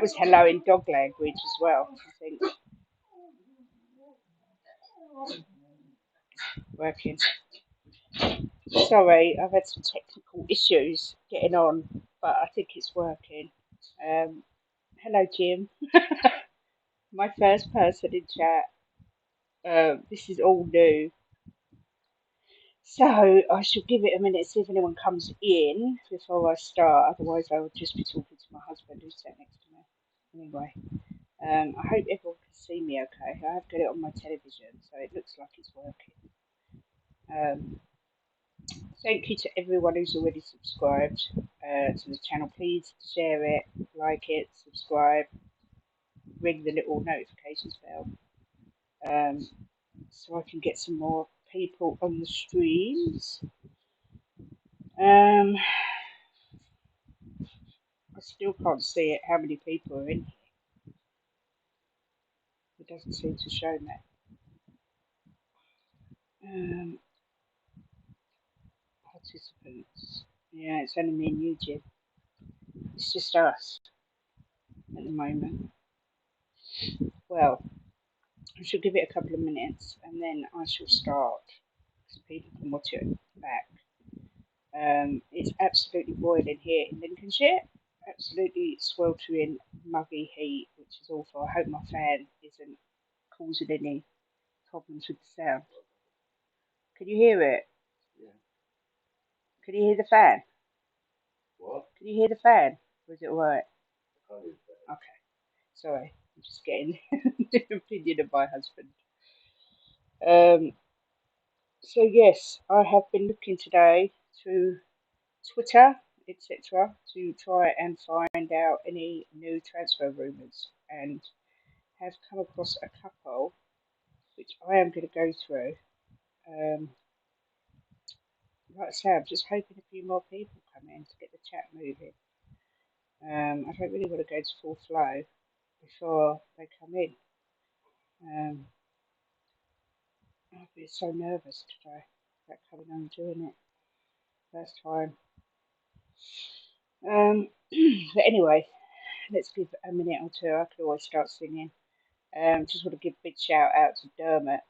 was hello in dog language as well, I think. Working. Sorry, I've had some technical issues getting on, but I think it's working. Hello, Jim. My first person in chat. This is all new. So I should give it a minute, see if anyone comes in before I start. Otherwise, I would just be talking to my husband who's sat next to me. Anyway, I hope everyone can see me okay. I have got it on my television, so it looks like it's working. Thank you to everyone who's already subscribed to the channel. Please share it, like it, subscribe, ring the little notifications bell so I can get some more people on the streams. I still can't see it, how many people are in here. It doesn't seem to show that. Participants. Yeah, it's only me and you, Jim. It's just us at the moment. Well, I shall give it a couple of minutes and then I shall start so people can watch it back. It's absolutely boiling here in Lincolnshire. Absolutely sweltering, muggy heat, which is awful. I hope my fan isn't causing any problems with the sound. Can you hear it? Yeah. Can you hear the fan? What? Can you hear the fan? Or is it alright? Okay. Sorry, I'm just getting the opinion of my husband. So yes, I have been looking today through Twitter, etc., to try and find out any new transfer rumours, and have come across a couple, which I am going to go through. Like I say, I'm just hoping a few more people come in to get the chat moving. I don't really want to go to full flow before they come in. I've been so nervous today about coming on and doing it. First time. But anyway, let's give a minute or two. I could always start singing. Just want to give a big shout out to Dermot,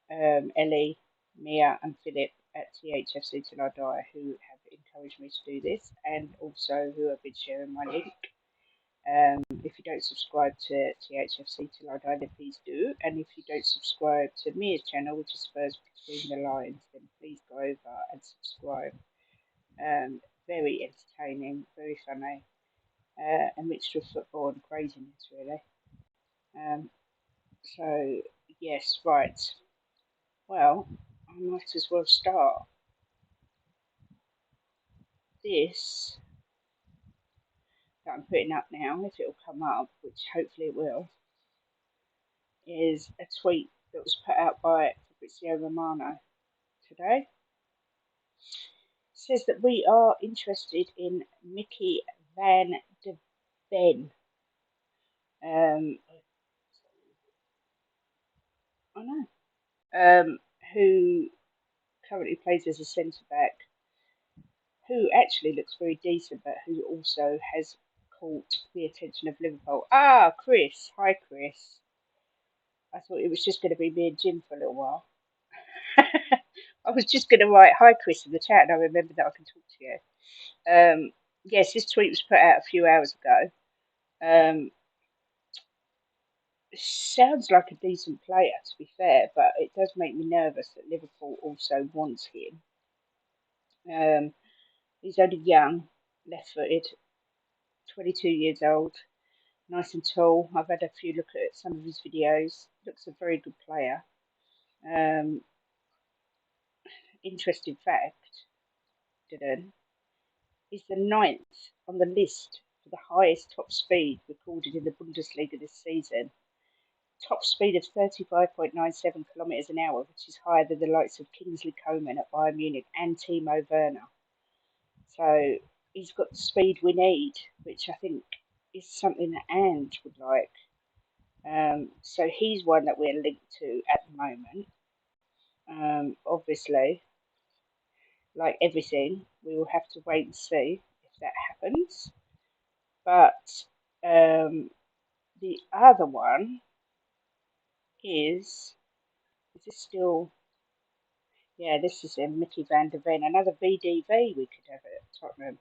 Ellie, Mia, and Philip at THFC Till I Die, who have encouraged me to do this, and also who have been sharing my link. If you don't subscribe to THFC Till I Die, then please do. And if you don't subscribe to Mia's channel, which is Spurs Between the Lines, then please go over and subscribe. Very entertaining, very funny, a mixture of football and craziness, really. So, yes, right. Well, I might as well start. This that I'm putting up now, if it'll come up, which hopefully it will, is a tweet that was put out by Fabrizio Romano today. It says that we are interested in Mickey Van de Ven. I know. Who currently plays as a centre back, who actually looks very decent, but who also has caught the attention of Liverpool. Ah, Chris. Hi, Chris. I thought it was just going to be me and Jim for a little while. I was just going to write hi, Chris, in the chat, and I remembered that I can talk to you. Yes, this tweet was put out a few hours ago. Sounds like a decent player, to be fair, but it does make me nervous that Liverpool also wants him. He's only young, left-footed, 22 years old, nice and tall. I've had a few look at some of his videos. Looks a very good player. Interesting fact, is the ninth on the list for the highest top speed recorded in the Bundesliga this season. Top speed of 35.97 kilometres an hour, which is higher than the likes of Kingsley Coman at Bayern Munich and Timo Werner. So he's got the speed we need, which I think is something that Ange would like. So he's one that we're linked to at the moment. Obviously, like everything, we will have to wait and see if that happens. But The other one is this still? Yeah, this is a Mickey van der Ven, another VDV we could have at Tottenham.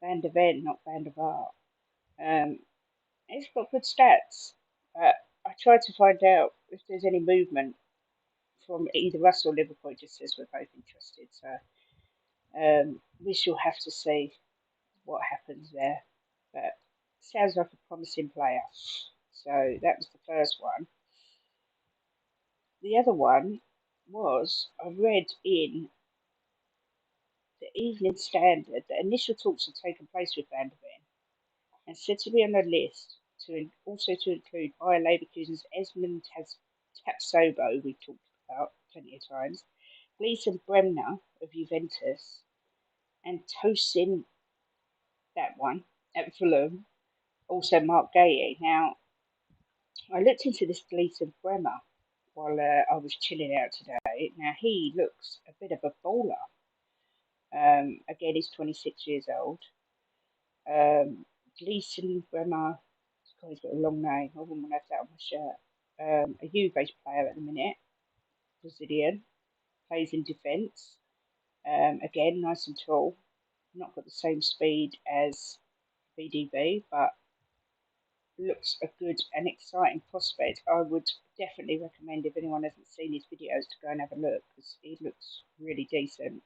Van der Ven, not Van der Vaart. He's got good stats. I tried to find out if there's any movement from either us or Liverpool. It just says we're both interested. So we shall have to see what happens there. But sounds like a promising player. So that was the first one. The other one was I read in the Evening Standard that initial talks had taken place with Van der Ven and said to be on the list to also to include Bayer Leverkusen's Esmond Tapsoba, we've talked about plenty of times, Gleason Bremner of Juventus, and Tosin, that one, at Fulham, also Mark Gay. Now, I looked into this Gleason Bremer while I was chilling out today. Now, he looks a bit of a baller. Again, he's 26 years old. Gleason Bremer, he's got a long name. I wouldn't want to have that on my shirt. A Juve player at the minute, Brazilian, plays in defence. Again, nice and tall. Not got the same speed as VDB, but looks a good and exciting prospect. I would definitely recommend, if anyone hasn't seen his videos, to go and have a look because he looks really decent.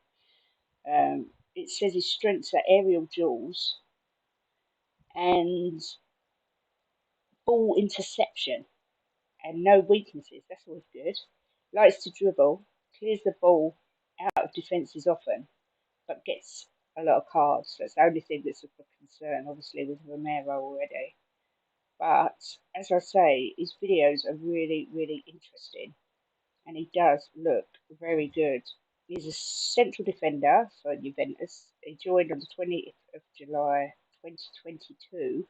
It says his strengths are aerial duels and ball interception and no weaknesses. That's always good. Likes to dribble, clears the ball out of defences often, but gets a lot of cards. That's the only thing that's of concern, obviously, with Romero already. But as I say, his videos are really, really interesting, and he does look very good. He's a central defender for Juventus. He joined on the 20th of July 2022.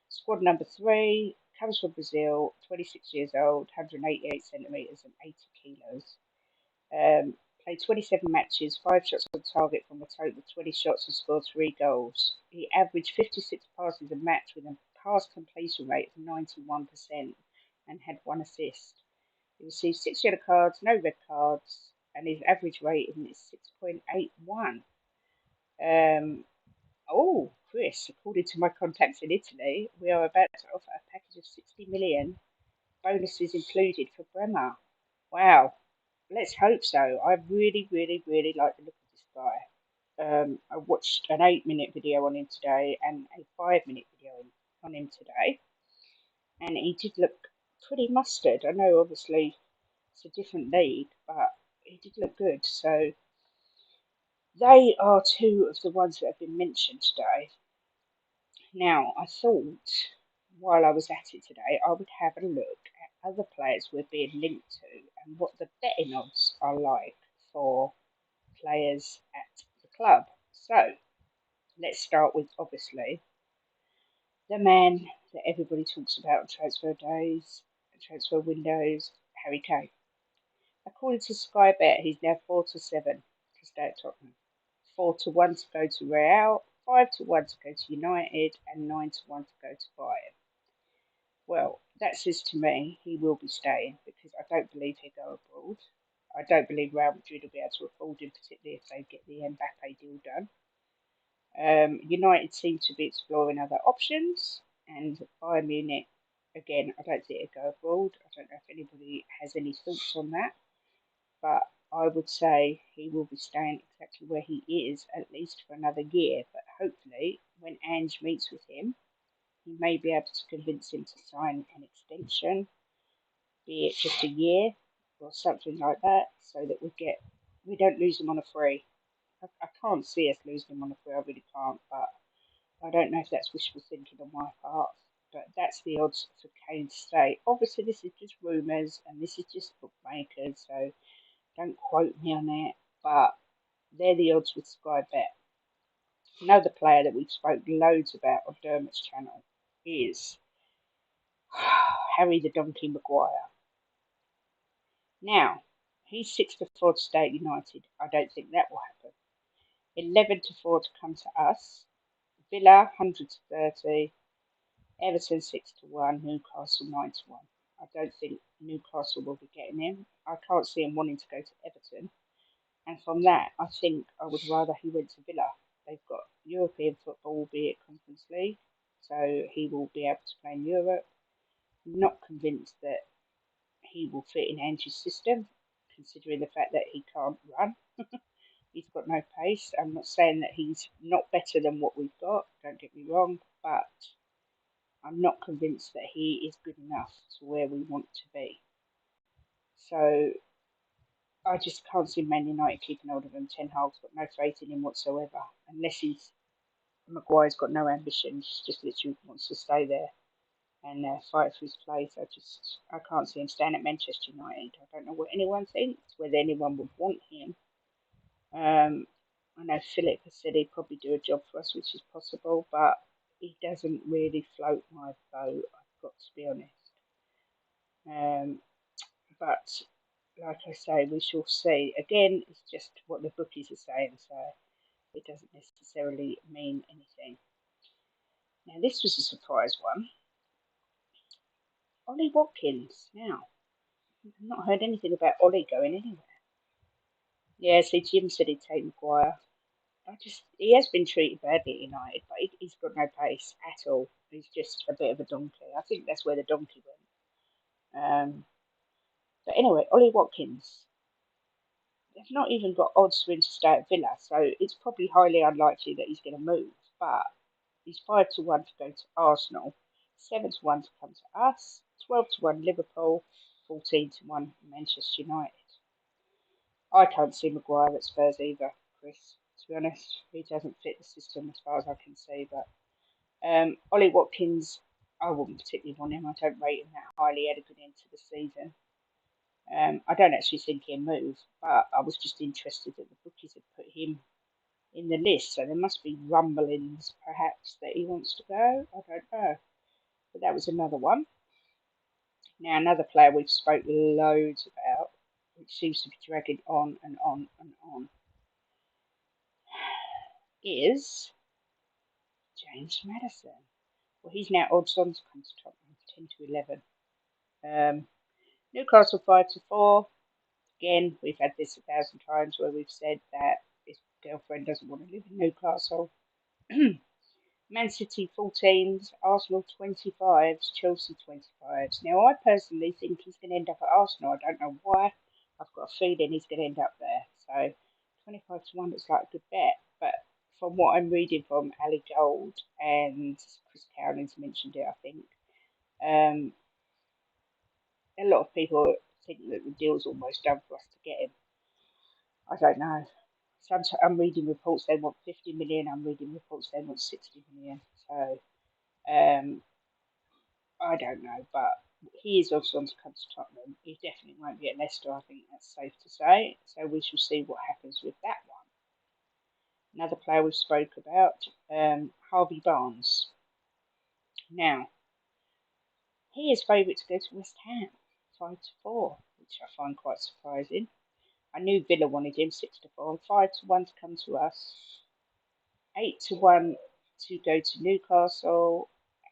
Squad number 3, comes from Brazil, 26 years old, 188 centimetres and 80 kilos. Played 27 matches, 5 shots on target from a total of 20 shots and scored 3 goals. He averaged 56 passes a match with a pass completion rate of 91% and had 1 assist. He received 6 yellow cards, no red cards, and his average rating is 6.81. Chris, according to my contacts in Italy, we are about to offer a package of 60 million, bonuses included, for Bremer. Wow, let's hope so. I really, really, really like the look of this guy. I watched an 8-minute video on him today and a 5-minute video on him today, and he did look pretty mustard. I know, obviously, it's a different league, but he did look good. So they are 2 of the ones that have been mentioned today. Now, I thought while I was at it today, I would have a look at other players we're being linked to and what the betting odds are like for players at the club. So, let's start with, obviously, the man that everybody talks about on transfer days and transfer windows, Harry Kane. According to Sky Bet, he's now 4-7 to stay at Tottenham, 4-1 to go to Real, 5-1 to go to United, and 9-1 to go to Bayern. Well, that says to me he will be staying because I don't believe he'll go abroad. I don't believe Real Madrid will be able to afford him, particularly if they get the Mbappe deal done. United seem to be exploring other options, and Bayern Munich, again, I don't think he'll go abroad. I don't know if anybody has any thoughts on that, but I would say he will be staying exactly where he is, at least for another year. But hopefully, when Ange meets with him, he may be able to convince him to sign an extension, be it just a year or something like that, so that we don't lose him on a free. I can't see us losing him on a free, I really can't, but I don't know if that's wishful thinking on my part. But that's the odds for Kane to stay. Obviously, this is just rumours and this is just bookmakers, so don't quote me on it, but they're the odds with Sky Bet. Another player that we've spoke loads about on Dermot's channel is Harry the Donkey Maguire. Now, he's 6-4 to stay at United. I don't think that will happen. 11-4 to come to us. Villa, 100-30. Everton 6-1, Newcastle 9-1. I don't think Newcastle will be getting him. I can't see him wanting to go to Everton. And from that, I think I would rather he went to Villa. They've got European football, albeit Conference League, so he will be able to play in Europe. I'm not convinced that he will fit in Ange's system, considering the fact that he can't run. He's got no pace. I'm not saying that he's not better than what we've got, don't get me wrong, but I'm not convinced that he is good enough to where we want to be. So I just can't see Man United keeping hold of him. Ten Hag's got no faith in him whatsoever, unless Maguire's got no ambitions, just literally wants to stay there and fight for his place. I can't see him staying at Manchester United. I don't know what anyone thinks, whether anyone would want him. I know Philip has said he'd probably do a job for us, which is possible, but he doesn't really float my boat, I've got to be honest. But like I say, we shall see. Again, it's just what the bookies are saying, so it doesn't necessarily mean anything. Now, this was a surprise one. Ollie Watkins. Now, I've not heard anything about Ollie going anywhere. Yeah, see, Jim said he'd take Maguire. He has been treated badly at United, but he's got no pace at all. He's just a bit of a donkey. I think that's where the donkey went. But anyway, Ollie Watkins. They've not even got odds for him to stay at Villa, so it's probably highly unlikely that he's going to move. But he's 5-1 to go to Arsenal, 7-1 to come to us, 12-1 Liverpool, 14-1 Manchester United. I can't see Maguire at Spurs either, Chris. To be honest, he doesn't fit the system as far as I can see. But Ollie Watkins, I wouldn't particularly want him. I don't rate him that highly at a good end to the season. I don't actually think he'll move, but I was just interested that the bookies had put him in the list, so there must be rumblings perhaps that he wants to go. I don't know. But that was another one. Now, another player we've spoke loads about, which seems to be dragging on and on and on, is James Maddison. Well, he's now odds on to come to Tottenham, 10-11. Newcastle 5-4. Again, we've had this 1,000 times where we've said that his girlfriend doesn't want to live in Newcastle. Man City 14s, Arsenal 25s, Chelsea 25s. Now, I personally think he's going to end up at Arsenal. I don't know why. I've got a feeling he's going to end up there. So, 25-1 looks like a good bet. But from what I'm reading from Ali Gold and Chris Cowling's mentioned it, I think, a lot of people think that the deal's almost done for us to get him. I don't know. Sometimes I'm reading reports they want 50 million. I'm reading reports they want 60 million. So I don't know, but he is also on to come to Tottenham. He definitely won't be at Leicester. I think that's safe to say. So we shall see what happens with that one. Another player we spoke about, Harvey Barnes. Now he is favourite to go to West Ham, 5-4, which I find quite surprising. I knew Villa wanted him 6-4 and 5-1 to come to us. 8-1 to go to Newcastle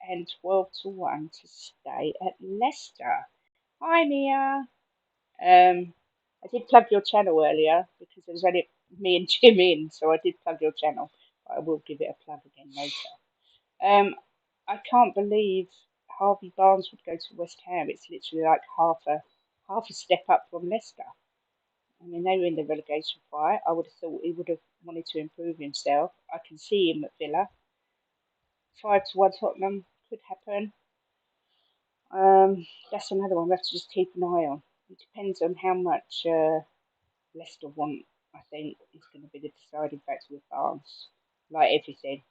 and 12-1 to stay at Leicester. Hi Mia. I did plug your channel earlier because there was only me and Jim in, so I did plug your channel. But I will give it a plug again later. I can't believe Harvey Barnes would go to West Ham. It's literally like half a step up from Leicester. I mean, they were in the relegation fight. I would have thought he would have wanted to improve himself. I can see him at Villa. 5-1 Tottenham could happen. That's another one we have to just keep an eye on. It depends on how much Leicester want. I think is going to be the deciding factor with Barnes, like everything.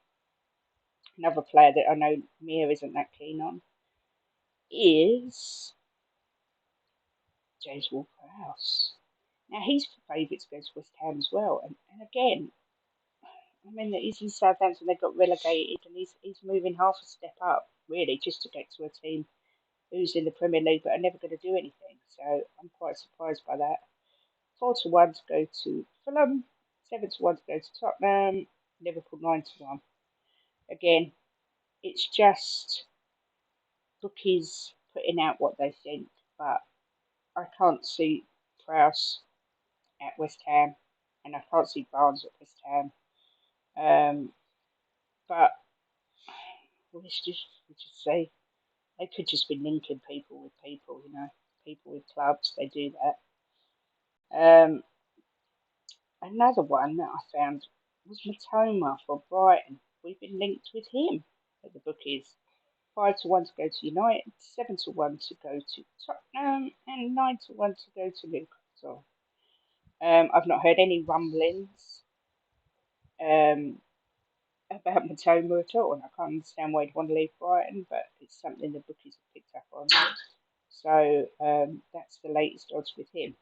Another player that I know Mia isn't that keen on is James Walker-House. Now he's favourite to go to West Ham as well, and again, I mean he's in Southampton. They got relegated, and he's moving half a step up really just to get to a team who's in the Premier League but are never going to do anything. So I'm quite surprised by that. 4-1 to go to Fulham, 7-1 to go to Tottenham, Liverpool 9-1. Again, it's just bookies putting out what they think, but I can't see Prowse at West Ham, and I can't see Barnes at West Ham. But we just say they could just be linking people with people, people with clubs. They do that. Another one that I found was Matoma for Brighton. We've been linked with him at the bookies. 5-1 to go to United, 7-1 to go to Tottenham, and 9-1 to go to Newcastle. I've not heard any rumblings about Matoma at all, and I can't understand why he'd want to leave Brighton, but it's something the bookies have picked up on. So that's the latest odds with him.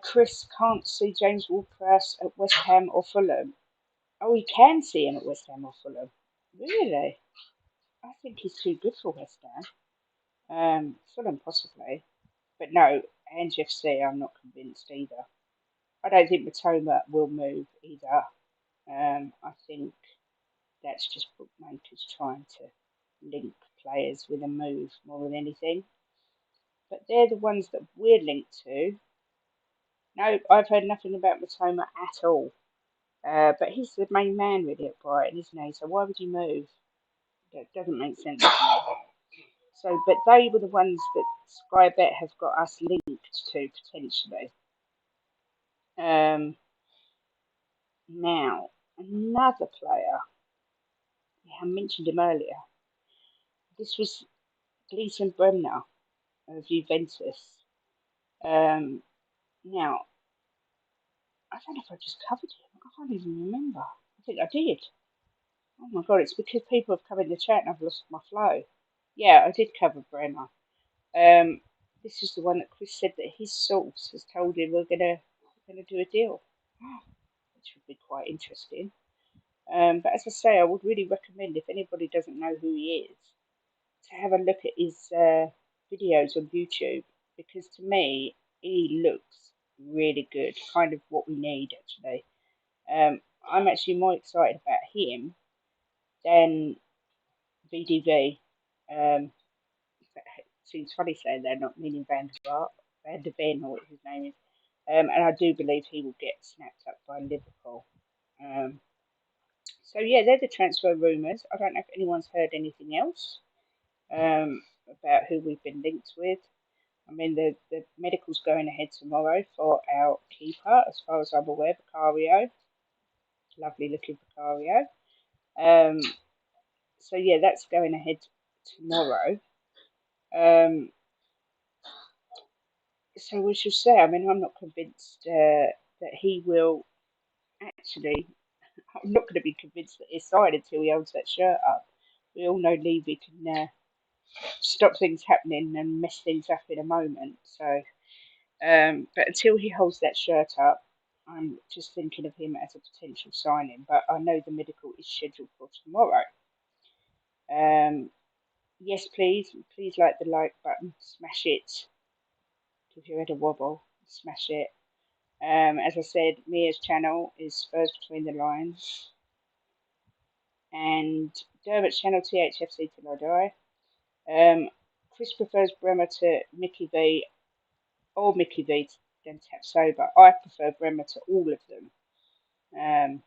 Chris can't see James Ward-Prowse at West Ham or Fulham. Oh, he can see him at West Ham or Fulham. Really? I think he's too good for West Ham. Fulham possibly. But no, Ange FC, I'm not convinced either. I don't think Matoma will move either. I think that's just bookmakers trying to link players with a move more than anything. But they're the ones that we're linked to. No, I've heard nothing about Matoma at all. But he's the main man really at Brighton, isn't he? So why would he move? That doesn't make sense to me. So, but they were the ones that Sky Bet have got us linked to potentially. Now, another player, I mentioned him earlier. This was Gleason Bremner of Juventus. Now, I don't know if I just covered him. I can't even remember. I think I did. Oh my god, it's because people have come in the chat and I've lost my flow. Yeah, I did cover Bremner. This is the one that Chris said that his source has told him we're gonna do a deal, which would be quite interesting. But as I say, I would really recommend if anybody doesn't know who he is to have a look at his videos on YouTube, because to me he looks really good, kind of what we need actually. I'm actually more excited about him than VDV. Seems funny saying they're not meaning Van der Ven, or what his name is. And I do believe he will get snapped up by Liverpool. So yeah, they're the transfer rumours. I don't know if anyone's heard anything else about who we've been linked with. I mean, the medical's going ahead tomorrow for our keeper, as far as I'm aware, Vicario. Lovely looking Vicario. So yeah, that's going ahead tomorrow. So we shall say. I mean, I'm not convinced that he will actually. I'm not going to be convinced that he's signed until he holds that shirt up. We all know Levy can stop things happening and mess things up in a moment. So, but until he holds that shirt up, I'm just thinking of him as a potential signing. But I know the medical is scheduled for tomorrow. Yes, please like the like button, smash it. Give your head a wobble, smash it. As I said, Mia's channel is Spurs Between the Lines, and Dermot's channel THFC Till I Die. Chris prefers Bremer to Mickey V, or Mickey V than Tapsoba. I prefer Bremer to all of them.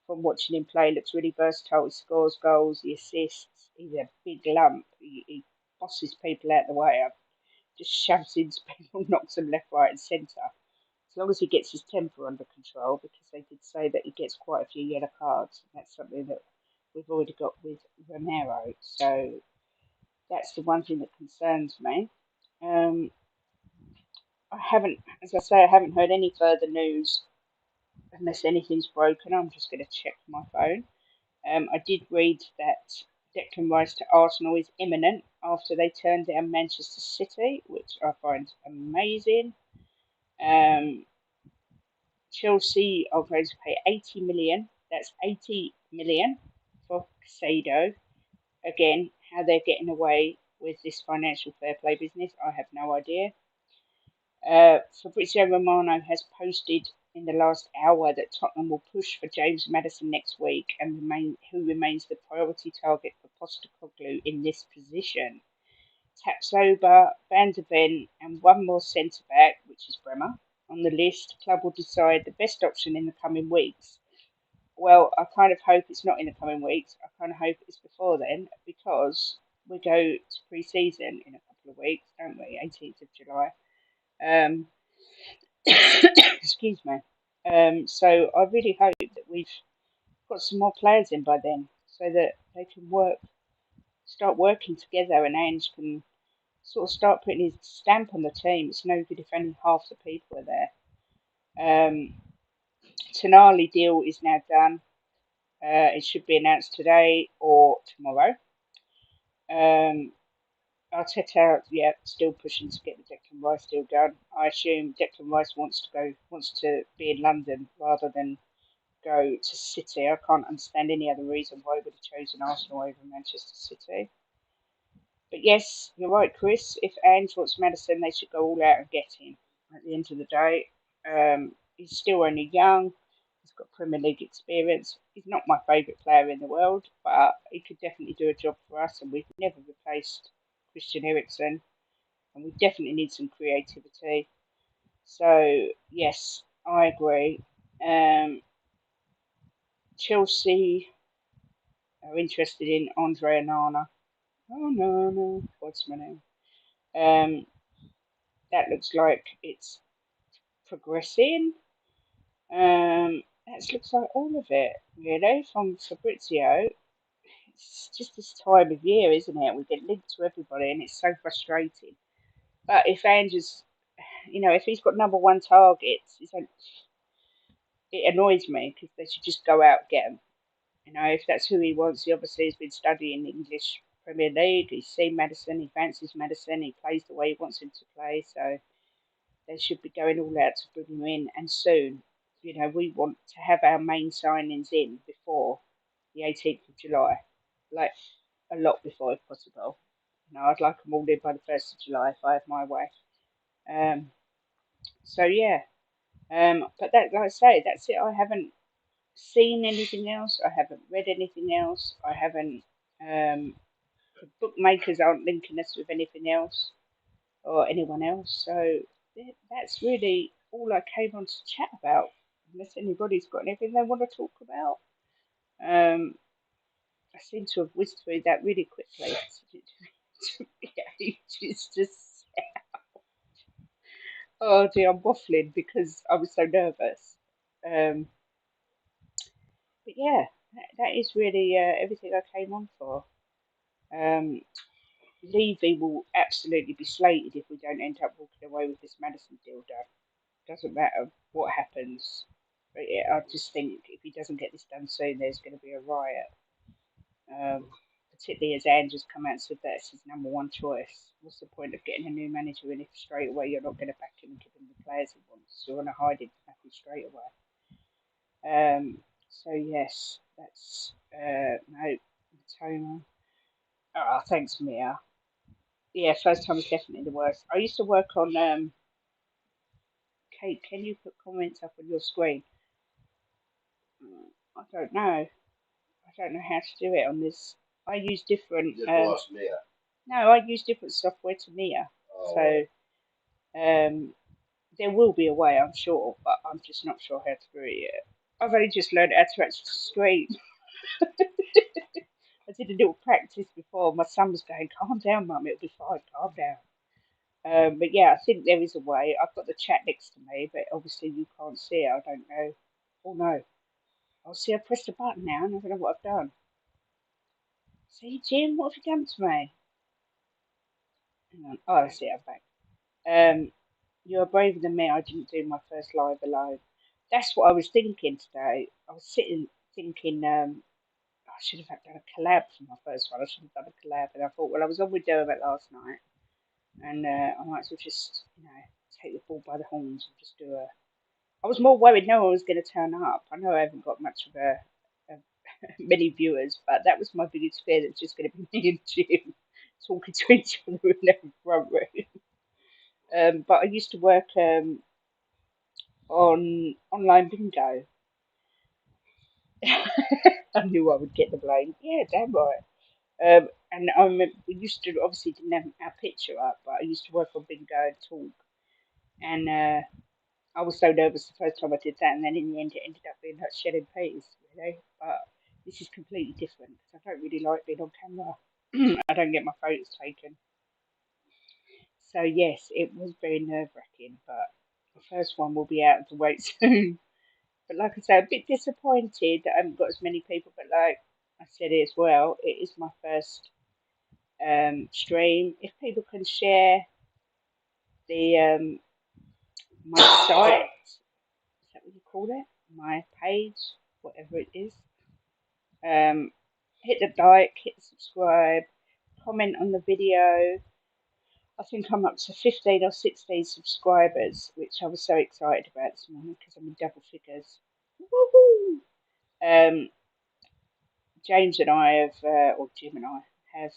From watching him play, looks really versatile. He scores goals, he assists. He's a big lump. He bosses people out the way. Just shoves into people, knocks them left, right, and centre. As long as he gets his temper under control, because they did say that he gets quite a few yellow cards. And that's something that we've already got with Romero. So that's the one thing that concerns me. I haven't, as I say, I haven't heard any further news unless anything's broken. I'm just going to check my phone. I did read that Declan Rice to Arsenal is imminent after they turned down Manchester City, which I find amazing. Chelsea are going to pay 80 million. That's 80 million for Casado. Again, how they're getting away with this financial fair play business, I have no idea. Fabrizio Romano has posted in the last hour that Tottenham will push for James Maddison next week and who remains the priority target for Postecoglou in this position. Tapsoba, Van de Ven, and one more centre-back, which is Bremer, on the list. Club will decide the best option in the coming weeks. Well, I kind of hope it's not in the coming weeks. I kind of hope it's before then, because we go to pre-season in a couple of weeks, don't we? 18th of July. Excuse me. So I really hope that we've got some more players in by then, so that they can start working together, and Ange can sort of start putting his stamp on the team. It's no good if only half the people are there. Tonali deal is now done. It should be announced today or tomorrow. Arteta, yeah, still pushing to get the Declan Rice deal done. I assume Declan Rice wants to be in London rather than go to City. I can't understand any other reason why he would have chosen Arsenal over Manchester City. But yes, you're right, Chris. If Ange wants Maddison, they should go all out and get him. At the end of the day, he's still only young. He's got Premier League experience. He's not my favourite player in the world, but he could definitely do a job for us. And we've never replaced Christian Eriksen, and we definitely need some creativity. So yes, I agree. Chelsea are interested in Andre Onana. Oh no, what's my name? That looks like it's progressing. That looks like all of it, really, from Fabrizio. It's just this time of year, isn't it? We get linked to everybody, and it's so frustrating. But if Andrew's, if he's got number one targets, it annoys me because they should just go out and get him. If that's who he wants, he obviously has been studying the English Premier League. He's seen Maddison, he fancies Maddison, he plays the way he wants him to play, so they should be going all out to bring him in, and soon. We want to have our main signings in before the 18th of July, like a lot before if possible. I'd like them all in by the 1st of July if I have my way. Um, so yeah, but that, like I say, that's it. I haven't seen anything else. I haven't read anything else. I haven't. The bookmakers aren't linking us with anything else or anyone else. So that's really all I came on to chat about. Unless anybody's got anything they want to talk about. I seem to have whizzed through that really quickly. It's just, oh dear, I'm waffling because I was so nervous. Um, but yeah, that is really everything I came on for. Um, Levy will absolutely be slated if we don't end up walking away with this Madison deal done. Doesn't matter what happens. But yeah, I just think if he doesn't get this done soon, there's going to be a riot. Particularly as Andrew's come out and said that's his number one choice. What's the point of getting a new manager in if straight away you're not going to back him and give him the players he wants? You want to hide him from straight away. So yes, that's no Matoma. Oh, thanks, Mia. Yeah, first time was definitely the worst. I used to work on Kate, can you put comments up on your screen? I don't know. I don't know how to do it on this. I use different. No, I use different software to Mia. Oh. So there will be a way, I'm sure, but I'm just not sure how to do it yet. I've only just learned how to actually scream. I did a little practice before. My son was going, "Calm down, Mum. It'll be fine. Calm down." But yeah, I think there is a way. I've got the chat next to me, but obviously you can't see it. I don't know. Oh no. I'll see. I pressed a button now, and I don't know what I've done. See, Jim, what have you done to me? Hang on. Oh, that's it. I'm back. You're braver than me. I didn't do my first live alone. That's what I was thinking today. I was sitting thinking, I should have done a collab for my first one. I should have done a collab, and I thought, well, I was on with Dermot last night, and I might as well just, take the ball by the horns and just do a. I was more worried no one was going to turn up. I know I haven't got much of a many viewers, but that was my biggest fear. That it's just going to be me and Jim talking to each other in the front room. But I used to work on online bingo. I knew I would get the blame. Yeah, damn right. And I remember we used to obviously didn't have our picture up, but I used to work on bingo and talk, and I was so nervous the first time I did that, and then in the end it ended up being like shedding peas, you know. But this is completely different because I don't really like being on camera. I don't get my photos taken. So yes, it was very nerve wracking, but the first one will be out of the way soon. But like I say, a bit disappointed that I haven't got as many people. But like I said it as well, it is my first stream. If people can share the my site, is that what you call it? My page, whatever it is. Um, hit the like, hit the subscribe, comment on the video. I think I'm up to 15 or 16 subscribers, which I was so excited about this morning because I'm in double figures. Woohoo! Um, James and I have, or Jim and I have,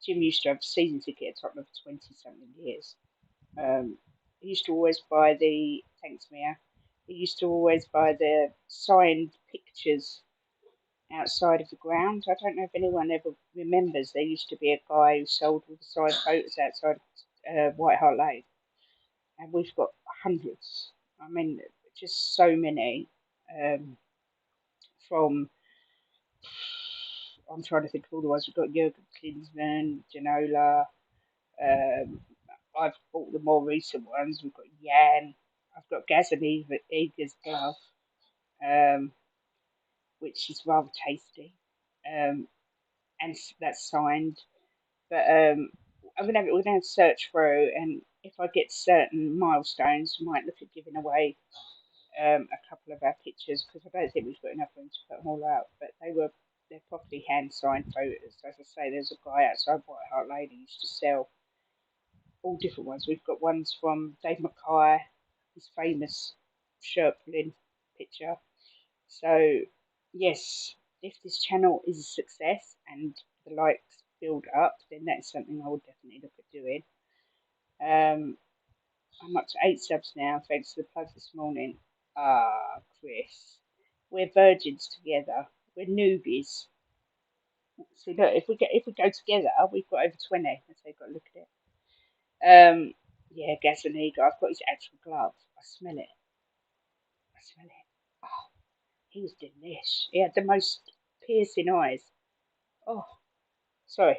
Jim used to have season ticket at Tottenham for 20 something years. He used to always buy the, thanks Mia, he used to always buy the signed pictures outside of the ground. I don't know if anyone ever remembers, there used to be a guy who sold all the signed photos outside White Hart Lane, and we've got hundreds. I mean, just so many. From I'm trying to think of all the ones we've got: Jurgen Klinsmann, Janola. Um, I've bought the more recent ones. We've got Jan. I've got Eger's glove, um, which is rather tasty, and that's signed. But we're going to search through, and if I get certain milestones, we might look at giving away a couple of our pictures because I don't think we've got enough room to put them all out. But they're properly hand signed photos. As I say, there's a guy outside White Hart Lane who used to sell all different ones. We've got ones from Dave Mackay, his famous shirt pulling picture. So yes, if this channel is a success and the likes build up, then that's something I would definitely look at doing. I'm up to 8 subs now, thanks to the plug this morning. Ah, Chris, we're virgins together. We're newbies. So look, if we go together, we've got over 20. Let's say, got to look at it. Yeah, Gazaniga. I've got his actual glove. I smell it. I smell it. Oh, he was delish. He had the most piercing eyes. Oh, sorry,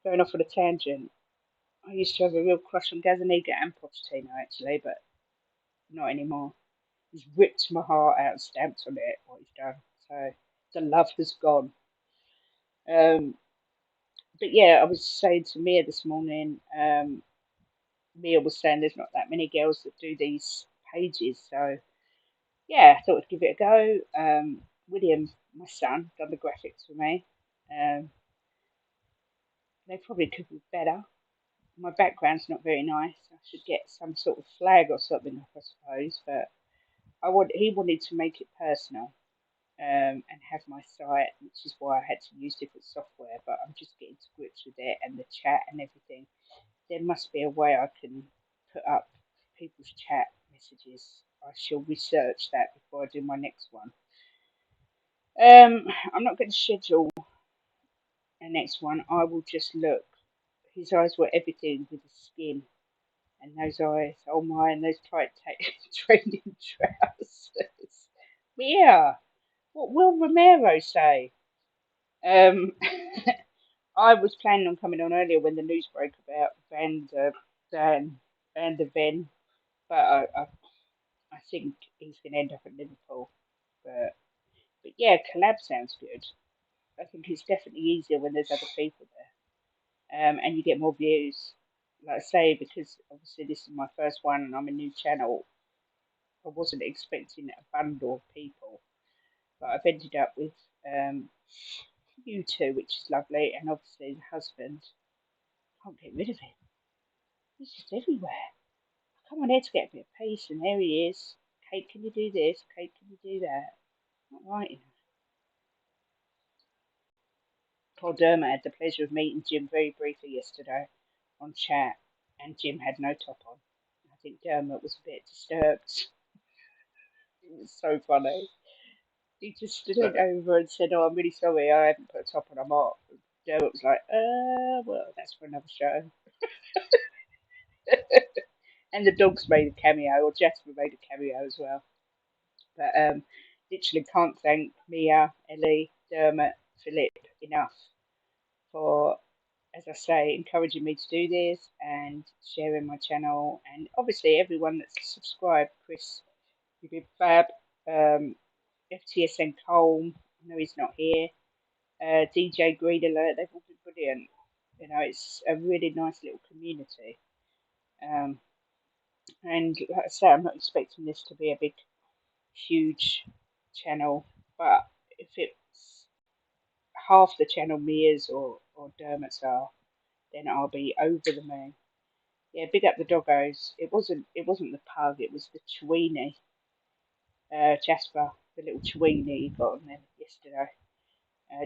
going off on a tangent. I used to have a real crush on Gazaniga and Pochettino actually, but not anymore. He's ripped my heart out and stamped on it what he's done. So the love has gone. Um, but yeah, I was saying to Mia this morning. Mia was saying there's not that many girls that do these pages, so yeah, I thought I'd give it a go. William, my son, done the graphics for me. Um, they probably could be better. My background's not very nice. I should get some sort of flag or something up, I suppose. But he wanted to make it personal and have my site, which is why I had to use different software. But I'm just getting to grips with it and the chat and everything. There must be a way I can put up people's chat messages. I shall research that before I do my next one. I'm not going to schedule a next one. I will just look. His eyes were everything with his skin, and those eyes, oh my, and those tight training trousers. Yeah, what will Romero say? Um, I was planning on coming on earlier when the news broke about Van der Ven, but I think he's going to end up at Liverpool. But yeah, collab sounds good. I think it's definitely easier when there's other people there, and you get more views. Like I say, because obviously this is my first one and I'm a new channel, I wasn't expecting a bundle of people, but I've ended up with you two, which is lovely, and obviously the husband. I can't get rid of him. He's just everywhere. I come on here to get a bit of peace, and there he is. Kate, can you do this? Kate, can you do that? Not right, you know. Paul Dermot had the pleasure of meeting Jim very briefly yesterday on chat, and Jim had no top on. think Dermot was a bit disturbed. It was so funny. He just leaned over and said, "Oh, I'm really sorry, I haven't put a top on. I'm hot." Dermot was like, well, that's for another show." And the dogs made a cameo, or Jasper made a cameo as well. But literally can't thank Mia, Ellie, Dermot, Philip enough for, as I say, encouraging me to do this and sharing my channel. And obviously everyone that's subscribed, Chris, you've been fab. FTSN Cole, I know he's not here. DJ Green Alert, they've all been brilliant. You know, it's a really nice little community. Um, and like I say, I'm not expecting this to be a big, huge channel, but if it's half the channel Mia's or Dermot's are, then I'll be over the moon. Yeah, big up the doggos. It wasn't the pug, it was the Chewini. Jasper, the little Chewini he got on there yesterday.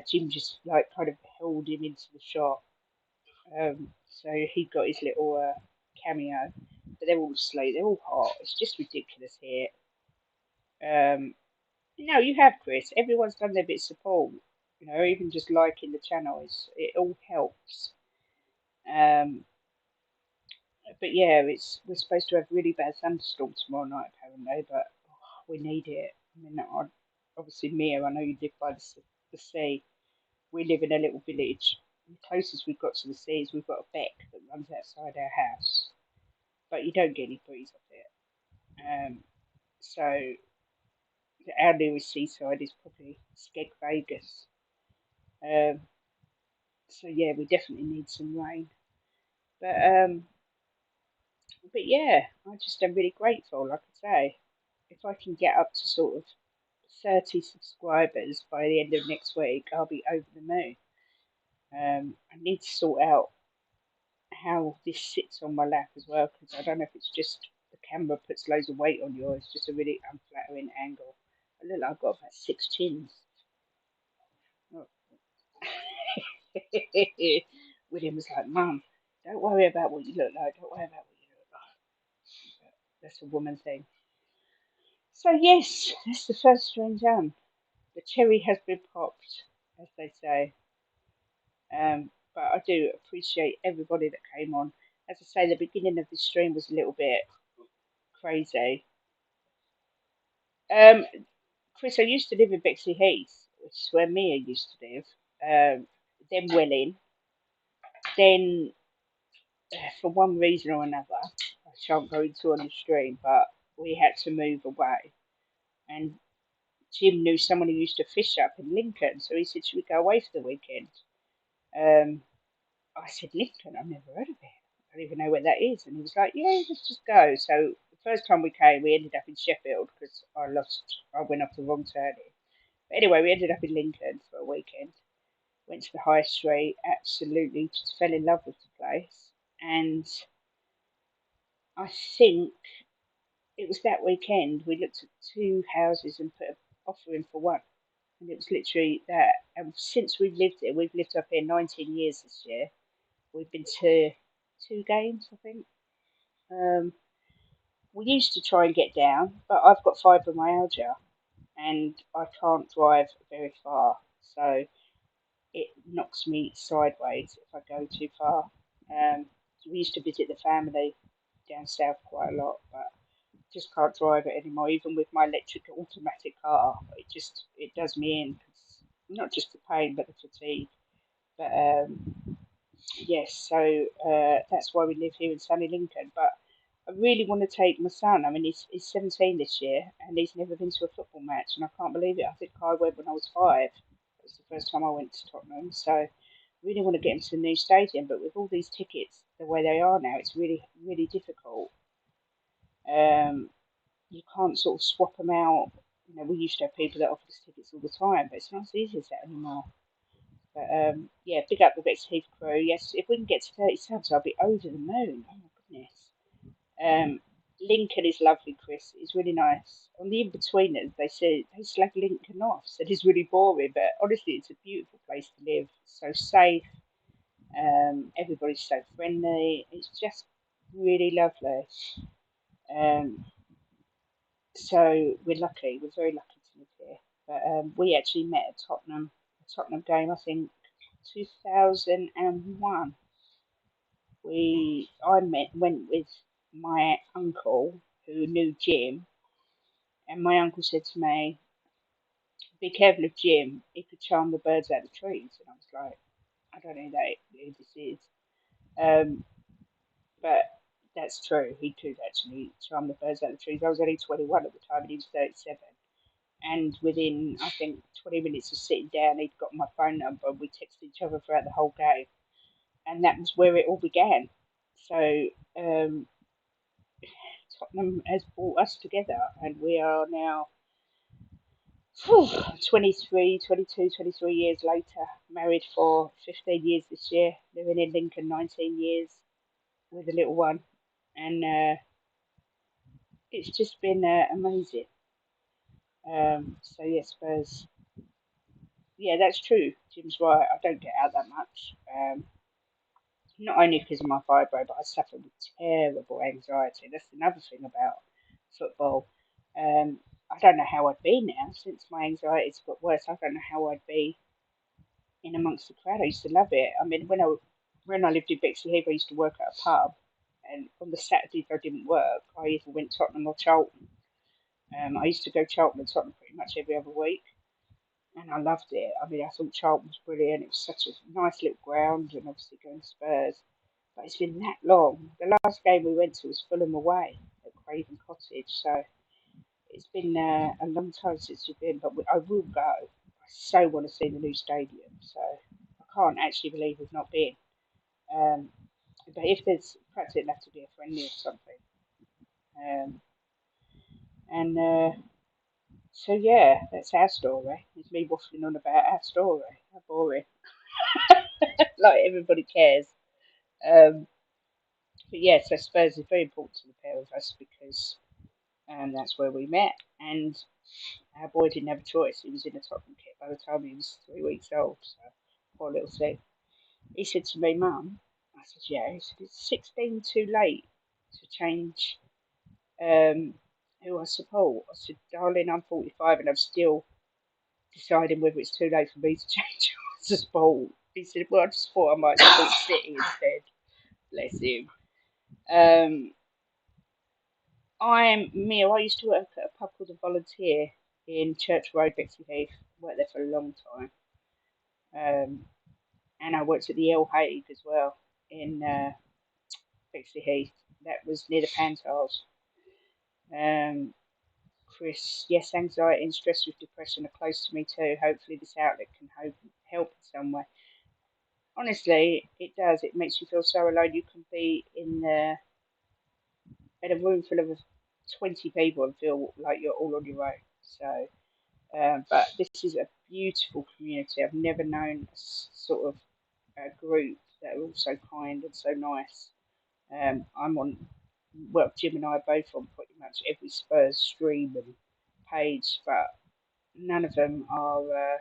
Jim just like kind of held him into the shot. So he got his little cameo. But they're all asleep, they're all hot. It's just ridiculous here. No, you have, Chris. Everyone's done their bit of support. You know, even just liking the channel, it all helps. Um, but yeah, we're supposed to have really bad thunderstorm tomorrow night apparently, but we need it. I mean, obviously Mia, I know you live by the sea. We live in a little village. The closest we've got to the sea is we've got a beck that runs outside our house, but you don't get any breeze off it. So our nearest seaside is probably Skeg Vegas. Um, so yeah, we definitely need some rain. But yeah, I just am really grateful. Like I say, if I can get up to sort of 30 subscribers by the end of next week, I'll be over the moon. I need to sort out how this sits on my lap as well, because I don't know if it's just the camera puts loads of weight on you, or it's just a really unflattering angle. I look like I've got about 6 chins. Oh. William was like, "Mum, don't worry about what you look like. Don't worry about what you look like." But that's a woman thing. So yes, that's the first string done. The cherry has been popped, as they say. But I do appreciate everybody that came on. As I say, the beginning of the stream was a little bit crazy. Um, Chris, I used to live in Bexley Heath, which is where Mia used to live. Then Welling. Then, for one reason or another, I shan't go into on the stream, but we had to move away. And Jim knew someone who used to fish up in Lincoln, so he said, "Should we go away for the weekend?" Um, I said, "Lincoln? I've never heard of it. I don't even know where that is." And he was like, "Yeah, let's just go." So the first time we came, we ended up in Sheffield because I went off the wrong turning. But anyway, we ended up in Lincoln for a weekend. Went to the high street, absolutely just fell in love with the place. And I think it was that weekend we looked at two houses and put an offer in for one. And it was literally that. And since we've lived up here 19 years this year. We've been to 2 games, I think. Um, we used to try and get down, but I've got fibromyalgia and I can't drive very far. So it knocks me sideways if I go too far. We used to visit the family down south quite a lot, but just can't drive it anymore. Even with my electric automatic car, it does me in. Not just the pain, but the fatigue. But yes, so that's why we live here in sunny Lincoln. But I really want to take my son. I mean, he's 17 this year, and he's never been to a football match, and I can't believe it. I think I went when I was 5. It was the first time I went to Tottenham, so I really want to get him to the new stadium. But with all these tickets the way they are now, it's really, really difficult. Um, you can't sort of swap them out. You know, we used to have people that offered us tickets all the time, but it's not as easy as that anymore. But yeah, big up the Bex Heath crew. Yes, if we can get to 30 subs, I'll be over the moon. Oh my goodness. Lincoln is lovely, Chris. It's really nice. On the in-betweeners, they said they slag Lincoln off. Said it's really boring, but honestly, it's a beautiful place to live. So safe. Everybody's so friendly. It's just really lovely. So we're lucky. We're very lucky to live here. But we actually met at a Tottenham game, I think, 2001. Went with my uncle who knew Jim, and my uncle said to me, "Be careful of Jim. He could charm the birds out of the trees." And I was like, "I don't know who this is," um, but that's true. He could actually charm the birds out of the trees. I was only 21 at the time, and he was 37. And within, I think, 20 minutes of sitting down, he'd got my phone number, and we texted each other throughout the whole game, and that was where it all began. So um, Tottenham has brought us together, and we are now whew, 23, 22, 23 years later, married for 15 years this year, living in Lincoln 19 years with a little one, and it's just been amazing. So yeah, Spurs. Yeah, that's true. Jim's right. I don't get out that much. Not only because of my fibro, but I suffer with terrible anxiety. That's another thing about football. I don't know how I'd be now since my anxiety's got worse. I don't know how I'd be in amongst the crowd. I used to love it. I mean, when I lived in Bexley Heath, I used to work at a pub, and on the Saturdays I didn't work. I either went Tottenham or Charlton. I used to go Charlton and Tottenham pretty much every other week, and I loved it. I mean, I thought Charlton was brilliant. It was such a nice little ground, and obviously going to Spurs. But it's been that long. The last game we went to was Fulham away at Craven Cottage, so it's been a long time since we've been. But I will go. I so want to see the new stadium, so I can't actually believe we've not been. Um, but if there's perhaps it'll have to be a friendly or something. Um, and so yeah, that's our story. It's me waffling on about our story. How boring. Like everybody cares. Um, but yeah, so Spurs is very important to the pair of us because that's where we met. And our boy didn't have a choice. He was in a Tottenham kit by the time he was 3 weeks old. So poor little thing. He said to me, "Mum," I said, "Yeah." He said, "Is 16 too late to change um, who I support?" I said, "Darling, I'm 45 and I'm still deciding whether it's too late for me to change who I support." He said, "Well, I just thought I might support City instead." Bless him. Um, I'm Mia. I used to work at a pub called the Volunteer in Church Road, Bexley Heath. Worked there for a long time. Um, and I worked at the El Hague as well in Bexley Heath. That was near the Pantiles. Um, Chris, yes, anxiety and stress with depression are close to me too. Hopefully, this outlet can help in some way. Honestly, it does. It makes you feel so alone. You can be in a room full of 20 people and feel like you're all on your own. So, but this is a beautiful community. I've never known sort of a group that are all so kind and so nice. I'm on, well, Jim and I are both on pretty much every Spurs stream and page, but none of them are a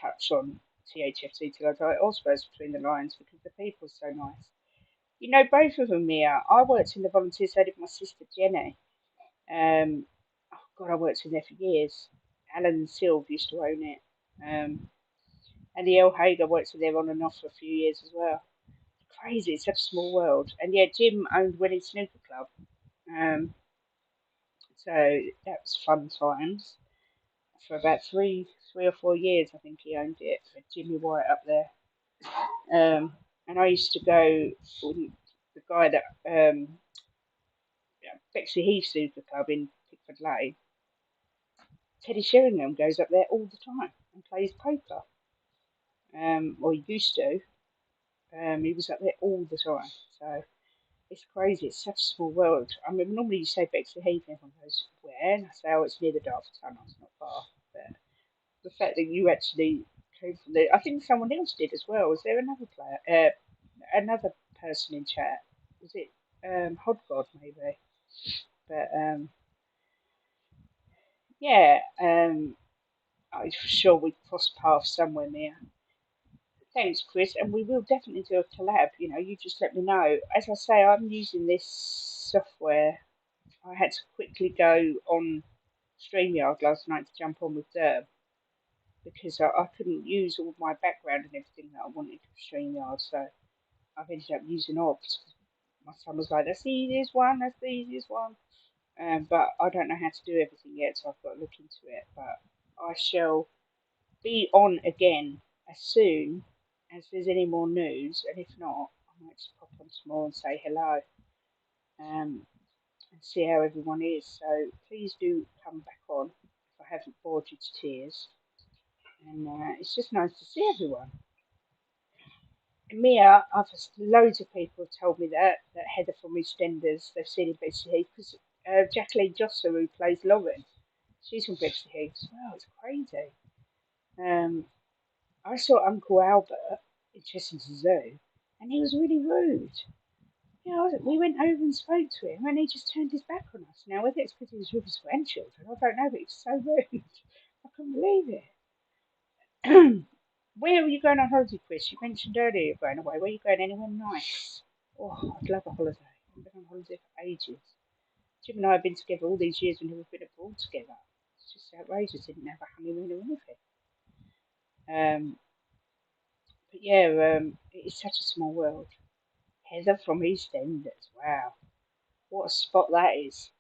touch on THFC till I die or Spurs Between the Lines because the people are so nice. You know, both of them, Mia. I worked in the volunteer side with my sister Jenny. Oh God, I worked in there for years. Alan Silv used to own it. Um, and the El Hager worked in there on and off for a few years as well. Crazy, it's such a small world. And yeah, Jim owned Willie Snooker Club. Um, so that was fun times. For about 3 or 4 years, I think he owned it. For Jimmy White up there. And I used to go with the guy that Bexley Heath Snooker Club in Pickford Lane. Teddy Sheringham goes up there all the time and plays poker. Or he used to. He was up there all the time. So it's crazy. It's such a small world. I mean, normally you say Bexley Heath, and everyone goes, "Where?" And I say, "Oh, it's near the Dartford Tunnel. It's not far." But the fact that you actually came from there, I think someone else did as well. Was there another player, another person in chat? Was it Hodgod maybe? But yeah, I'm sure we crossed paths somewhere near. Thanks, Chris, and we will definitely do a collab. You know, you just let me know. As I say, I'm using this software. I had to quickly go on StreamYard last night to jump on with Derm because I couldn't use all my background and everything that I wanted for StreamYard, so I've ended up using OBS. My son was like, "That's the easiest one. That's the easiest one." But I don't know how to do everything yet, so I've got to look into it. But I shall be on again as soon as there's any more news, and if not, I might just pop on some more and say hello, and see how everyone is. So please do come back on if I haven't bored you to tears. And it's just nice to see everyone. Mia, I've loads of people have told me that Heather from EastEnders, they've seen in Bexley Heath, because Jacqueline Josser, who plays Lauren, she's from Bexley Heath as well. It's crazy. Um, I saw Uncle Albert in Chessington Zoo, and he was really rude. You know, we went over and spoke to him, and he just turned his back on us. Now, whether it's because he was with his grandchildren, I don't know, but he was so rude. I couldn't believe it. Where are you going on holiday, Chris? You mentioned earlier you're going away. Where are you going? Anywhere nice? Oh, I'd love a holiday. I've been on holiday for ages. Jim and I have been together all these years and never been abroad together. It's just outrageous. Didn't have a honeymoon or anything. Um, but yeah, it is such a small world. Heather from EastEnders. Wow, what a spot that is.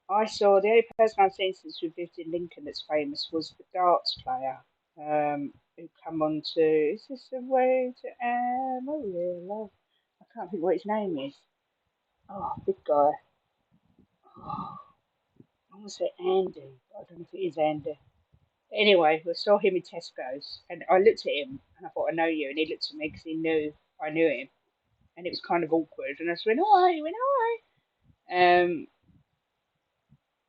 I saw the only person I've seen since we've lived in Lincoln that's famous was the darts player. Who come on to Is This the Way to Amarillo? I can't think what his name is. Oh, big guy. Oh, I want to say Andy, but I don't know if it is Andy. But anyway, we saw him in Tesco's, and I looked at him and I thought, I know you, and he looked at me because he knew I knew him, and it was kind of awkward, and I just went, all right, he went, all right.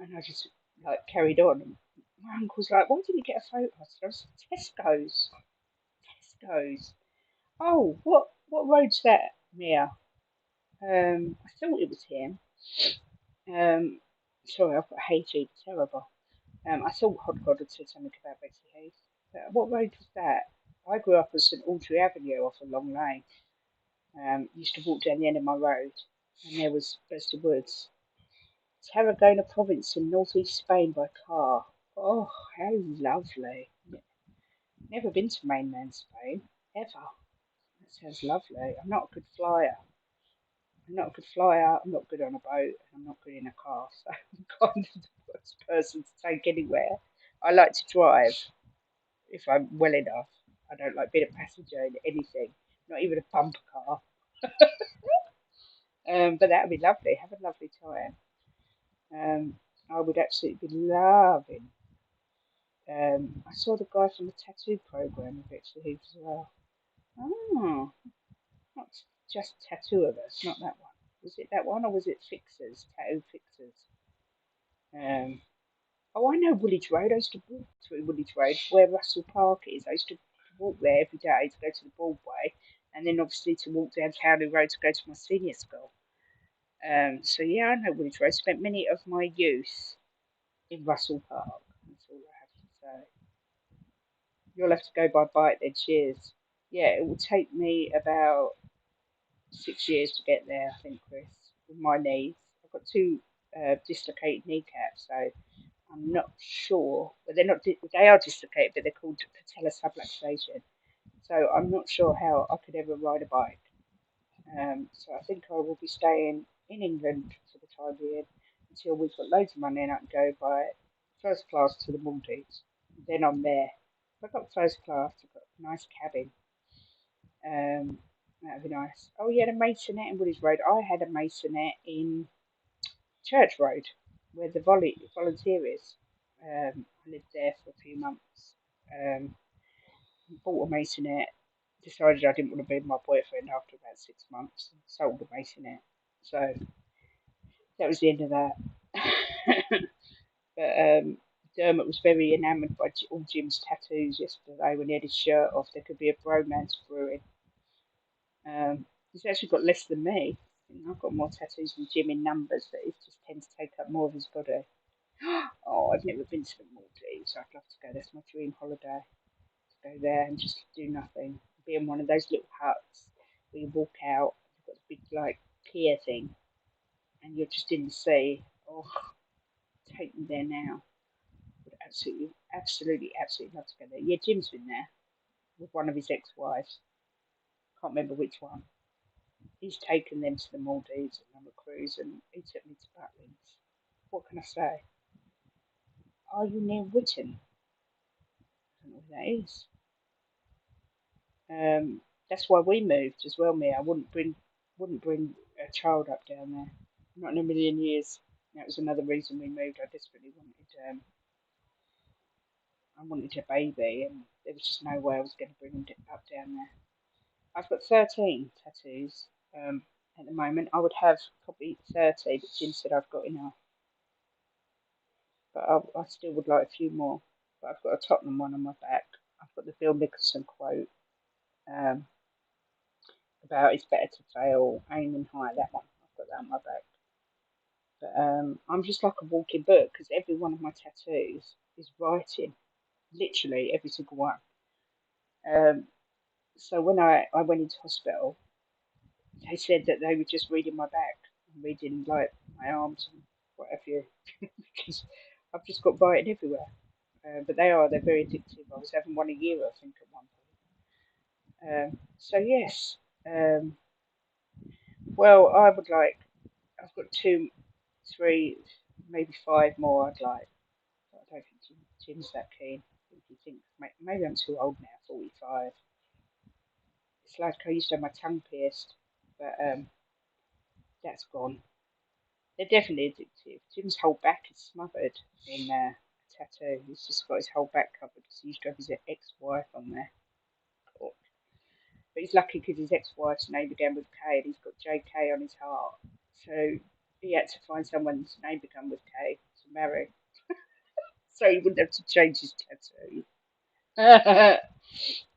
And I just like carried on. And my uncle's like, why didn't you get a photo? I said, Tesco's. Tesco's. Oh, what road's that, Mia? I thought it was him. Um, sorry, I've got HG, terrible. I thought Hod had said something about Betsy Heath. But what road was that? I grew up on St Audrey Avenue off a long lane. Used to walk down the end of my road, and there was Bursted Woods. Tarragona province in northeast Spain by car. Oh, how lovely. Never been to mainland Spain, ever. That sounds lovely. I'm not a good flyer. I'm not a good flyer, I'm not good on a boat, and I'm not good in a car, so I'm kind of the worst person to take anywhere. I like to drive if I'm well enough. I don't like being a passenger in anything, not even a bumper car. But that would be lovely. Have a lovely time. I would absolutely be loving. I saw the guy from the tattoo program of Exeter as well. Oh, not just Tattoo of Us, not that one. Was it that one or was it Fixers? Tattoo Fixers. Um, oh, I know Woolwich Road. I used to walk through Woolwich Road where Russell Park is. I used to walk there every day to go to the Broadway, and then obviously to walk down Townley Road to go to my senior school. So yeah, I know Woolwich Road. Spent many of my youth in Russell Park. That's all I have to say. You'll have to go by bike then. Cheers. Yeah, it will take me about 6 years to get there, I think, Chris, with my knees. I've got two dislocated kneecaps, so I'm not sure. But they're not. They are dislocated, but they're called patella subluxation. So I'm not sure how I could ever ride a bike. So I think I will be staying in England for the time being until we've got loads of money and I can go by first class to the Maldives. Then I'm there. If I've got first class, I've got a nice cabin. That'd be nice. Oh, yeah, the masonette in Woodies Road. I had a masonette in Church Road, where the volunteer is. I lived there for a few months. Um, Bought a masonette. Decided I didn't want to be with my boyfriend after about 6 months. And sold the masonette. So that was the end of that. But Dermot was very enamoured by all Jim's tattoos yesterday when he had his shirt off. There could be a bromance brewing. He's actually got less than me. I've got more tattoos than Jim in numbers, but he just tends to take up more of his body. Oh, I've never been to the Maldives. I'd love to go. That's my dream holiday. To go there and just do nothing. Be in one of those little huts where you walk out. You've got a big like pier thing, and you're just in the sea. oh, take me there now. Would absolutely love to go there. Yeah, Jim's been there with one of his ex-wives. Can't remember which one. He's taken them to the Maldives and on a cruise, and he took me to Butlins. What can I say? Are you near Witten? I don't know where that is. That's why we moved as well, me. I wouldn't bring a child up down there. Not in a million years. That was another reason we moved. I wanted a baby, and there was just no way I was going to bring him up down there. I've got 13 tattoos at the moment. I would have probably 30, but Jim said I've got enough. But I still would like a few more. But I've got a Tottenham one on my back. I've got the Bill Nicholson quote um, about it's better to fail aiming high. That one, I've got that on my back. But I'm just like a walking book because every one of my tattoos is writing, literally every single one. Um, so when I went into hospital, they said that they were just reading my back and reading like my arms and what have you, because I've just got writing everywhere. But they're very addictive. I was having one a year, I think, at one point. So yes, um, well, I've got two, three, maybe five more I'd like. But I don't think Jim's that keen. I think he thinks maybe I'm too old now, 45. It's like I used to have my tongue pierced, but that's gone. They're definitely addictive. Jim's whole back is smothered in a tattoo. He's just got his whole back covered because he used to have his ex-wife on there. But he's lucky because his ex-wife's name began with K and he's got JK on his heart. So he had to find someone's name began with K to marry. So he wouldn't have to change his tattoo.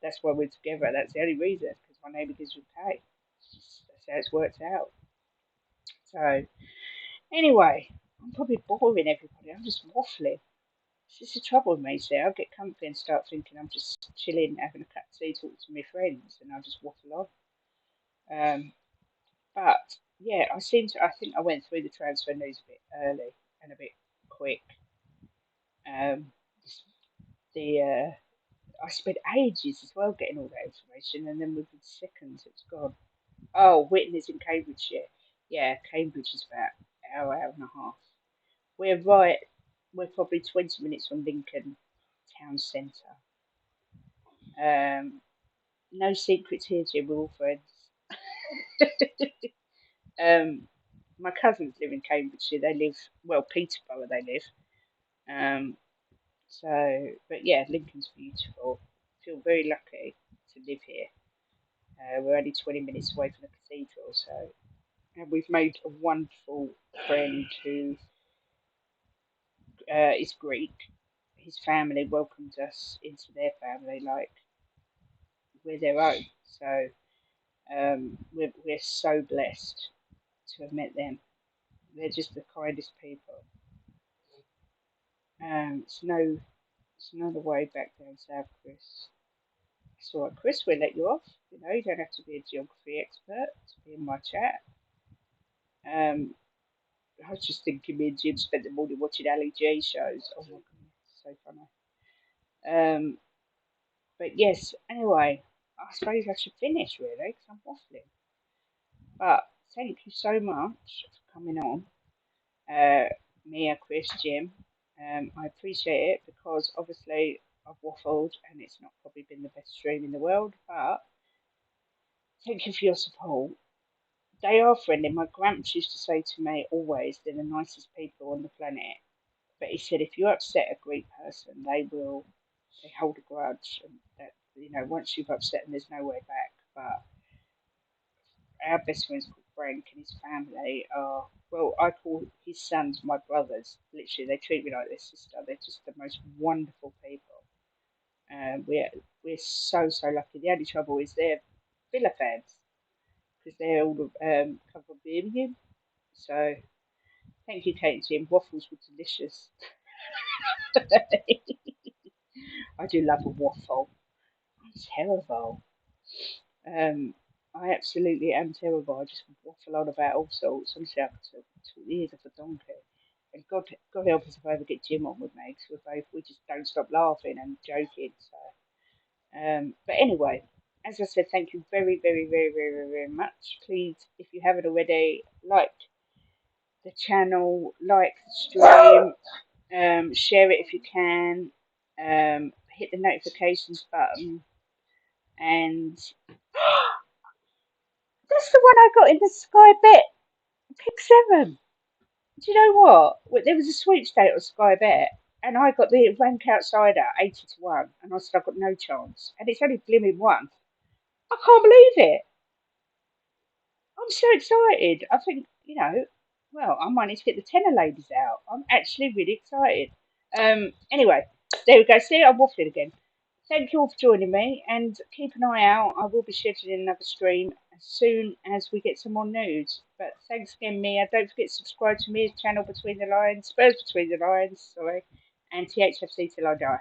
That's why we're together. That's the only reason because my name begins with K. That's how it's worked out. So anyway, I'm probably boring everybody. I'm just waffling. This is the trouble with me, see, I'll get comfy and start thinking I'm just chilling, having a cup of tea, talking to my friends, and I'll just waffle on. But yeah, I think I went through the transfer news a bit early and a bit quick. Um, the I spent ages as well getting all that information, and then within seconds it's gone. Oh, Whitton is in Cambridgeshire. Yeah, Cambridge is about an hour and a half. We're right. We're probably 20 minutes from Lincoln town centre. No secrets here, Jim. We're all friends. um, my cousins live in Cambridgeshire. They live Peterborough. They live. Um, but yeah, Lincoln's beautiful. Feel very lucky to live here. We're only 20 minutes away from the cathedral, so and we've made a wonderful friend who is Greek. His family welcomed us into their family like we're their own. So we're so blessed to have met them. They're just the kindest people. It's no, it's another way back down south, Chris. It's all right, Chris. We'll let you off. You know, you don't have to be a geography expert to be in my chat. Um, I was just thinking, me and Jim spent the morning watching Ali G shows. Oh my goodness, so funny. Um, but yes, anyway, I suppose I should finish really because I'm waffling. But thank you so much for coming on. uh, Mia, Chris, Jim. I appreciate it because obviously I've waffled and it's not probably been the best stream in the world, but thank you for your support. They are friendly. My gramps used to say to me always, they're the nicest people on the planet. But he said if you upset a Greek person, they hold a grudge, and that once you've upset them, there's no way back. But our best friend's called Frank, and his family are, well, I call his sons my brothers. Literally, they treat me like their sister. They're just the most wonderful people. We're so lucky. The only trouble is they're Villa fans because they're all come from Birmingham. So thank you, Kate and Jim. Waffles were delicious. I do love a waffle. I'm terrible. Um, I absolutely am terrible. I just waffle on about all sorts. Honestly, I could talk the ears of a donkey. And God help us if I ever get Jim on with me, because we just don't stop laughing and joking. So, but anyway, as I said, thank you very, very, very, very, very, very much. Please, if you haven't already, like the channel, like the stream, share it if you can, hit the notifications button, and that's the one I got in the Sky Bet Pick 7. Do you know what? Well, there was a sweepstake on Sky Bet, and I got the Rank Outsider 80-1, and I said I've got no chance. And it's only blimmin' one. I can't believe it. I'm so excited. I think, well, I might need to get the tenor ladies out. I'm actually really excited. Anyway, there we go. See, I'm waffling again. Thank you all for joining me, and keep an eye out. I will be scheduling another stream as soon as we get some more news. But thanks again, Mia. Don't forget to subscribe to Mia's channel Between the Lines, Spurs Between the Lines, sorry, and THFC Till I Die.